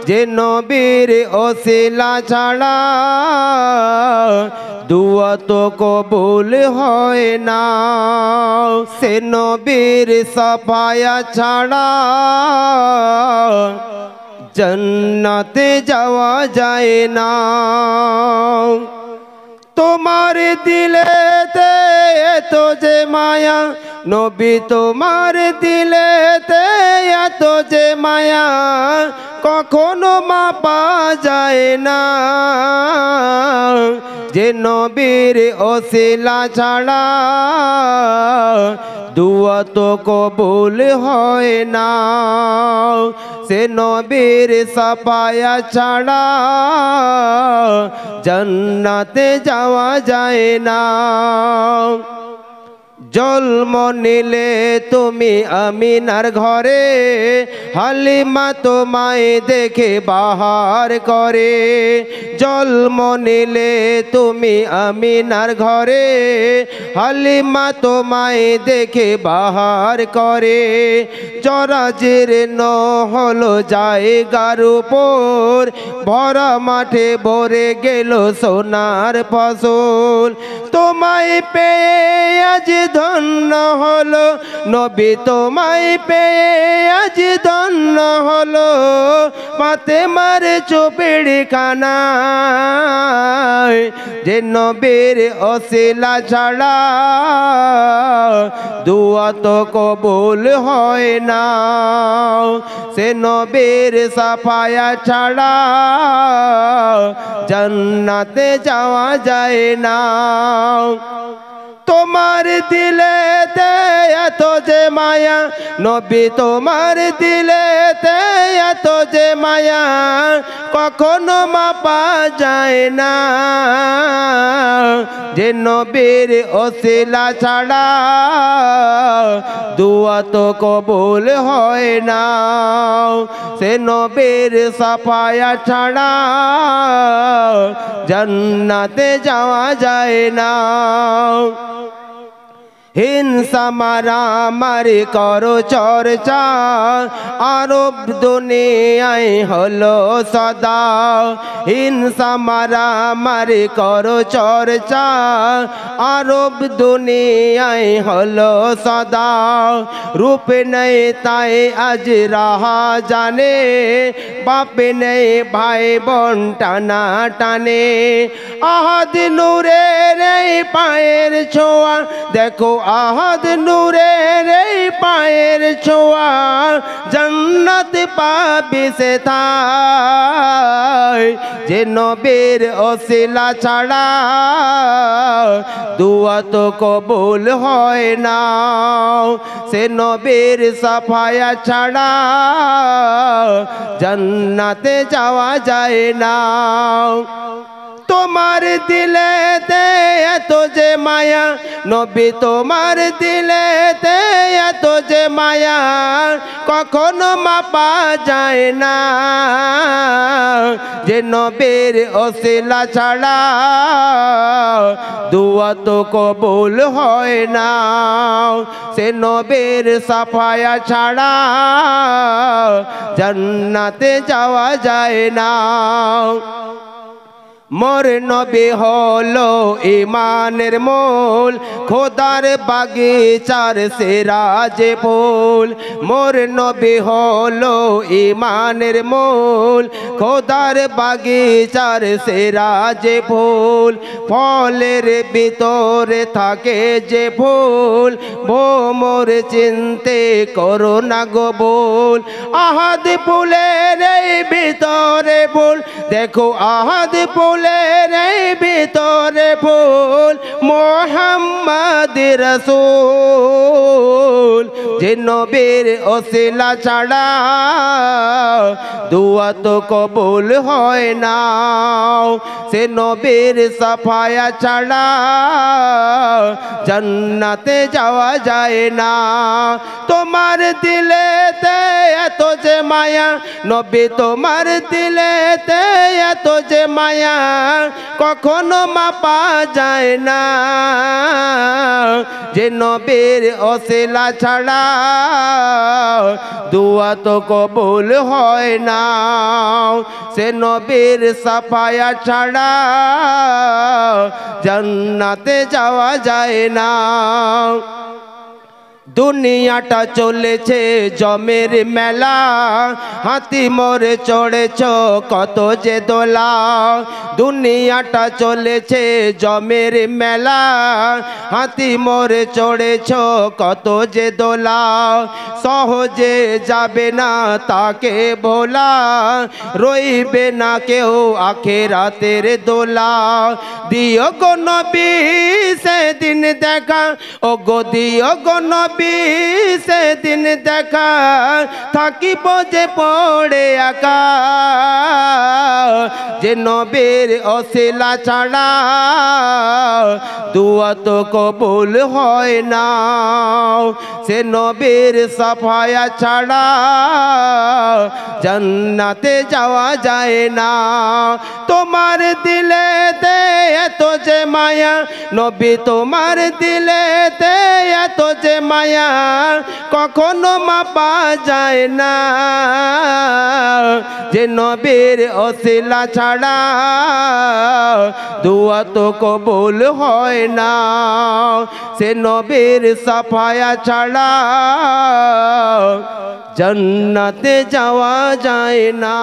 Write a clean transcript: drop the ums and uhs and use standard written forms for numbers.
যে নবীর ওসিলা ছাড়া দুয়া তো কবুল হয় না, সে নবীর সাফায়া ছাড়া জান্নাতে যাওয়া যায় না। তোমার দিলেতে এত যে মায়া নবী, তোমার দিলেতে এত যে মায়া কখনো মাপা যায় না। যে নবীর ওসিলা ছাড়া দুয়া তো কবুল হয় না, সে নবীর সাফায়া ছাড়া জান্নাতে যাওয়া যায় না। জন্ম নিলে তুমি আমিনার ঘরে, হালিমা তোমায় দেখে বাহার করে। জন্ম নিলে তুমি আমিনার ঘরে, হালিমা তোমায় দেখে বাহার করে। জরাজীর্ণ হলো জায়গার উপর, ভরা মাঠে ভরে গেল সোনার ফসল। তোমায় পেয়ে আজ ধন্য হলো নবী, তোমায় পেয়ে আজ ধন্য হলো ফাতেমার চুপিড়খানায়। যে নবীর ওসিলা ছাড়া দুয়া তো কবুল হয় না, সে নবীর সাফায়া ছাড়া জান্নাতে যাওয়া যায় না। তোমার দিলেতে এত যে মায়া নবী, তোমার দিলেতে এত যে মায়া কখনো মাপা যায় না। যে নবীর ওসিলা ছাড়া দুয়া তো কবুল হয় না, সে নবীর সাফায়া ছাড়া জান্নাতে যাওয়া যায় না। হিংসা মারামারি করো চর্চা, আরব দুনিয়ায় হলো সদা। হিংসা মারামারি করো চর্চা, আরব দুনিয়ায় হলো সদা। রূপ নেই তাই আজ রাহা জানে, বাপ নেই ভাই বোন টানা টানে। আহাদ নূরের এই পায়ের ছোঁয়া দেখো, আহাদ নূরের এই পায়ের ছোঁয়া জান্নাত পাবি সে তাই। যে নবীর ওসিলা ছাড়া দুয়া তো কবুল হয় না, সে নবীর সাফায়া ছাড়া জান্নাতে যাওয়া যায় না। তোমার দিলেতে এত যে মায়া নবী, তোমার দিলেতে এত যে মায়া কখনো মাপা যায় না। যে নবীর ওসিলা ছাড়া দুয়া তো কবুল হয় না, সে নবীর সাফায়া ছাড়া জান্নাতে যাওয়া যায় না। মোর নবী হলো ইমানের মূল, খোদার বাগিচার সিরাজে ফুল। মোর নবী হলো ইমানের মূল, খোদার বাগিচার সিরাজে ফুল। ফলের ভিতরে থাকে যে ফুল, ভোমর চিনতে করো না গো ভুল। আহাদ ফুলের এই ভিতরে ফুল দেখো, আহাদ ফুলের এই ভিতরে ফুল মোহাম্মদ রাসূল। যে নবীর ওসিলা ছাড়া দুয়া তো কবুল হয় না, সে নবীর সাফায়া ছাড়া জান্নাতে যাওয়া যায় না। তোমার দিলেতে এত যে মায়া নবী, তোমার দিলেতে এত যে মায়া কখনো মাপা যায় না যে নবীর ওসিলা ছাড়া দুয়া তো কবুল হয় না সে নবীর সাফায়া ছাড়া জান্নাতে যাওয়া যায় না দুনিয়াটা চলেছে জমের মেলা হাতি মোরে চড়েছ কত যে দোলা দুনিয়াটা চলেছে জমের মেলা হাতি মোরে চড়েছ কত যে দোলা সহজে যাবে না তাকে ভোলা রইবে না কেউ আখিরাতের দোলা দিও গো নবী সেদিন দেখা ও গো দিও গো নবী সেদিন দেখা থাকিব যে পড়ে একা যে নবীর ওসিলা ছাড়া দুয়া তো কবুল হয় না সে নবীর সাফায়া ছাড়া জান্নাতে যাওয়া যায় না তোমার দিলেতে এত যে মায়া নবী তোমার দিলেতে এত যে মায়া কখনো মাপা যায় না যে নবীর ওসিলা ছাড়া দুয়া তো কবুল হয় না সে নবীর সাফায়া ছাড়া জান্নাতে যাওয়া যায় না।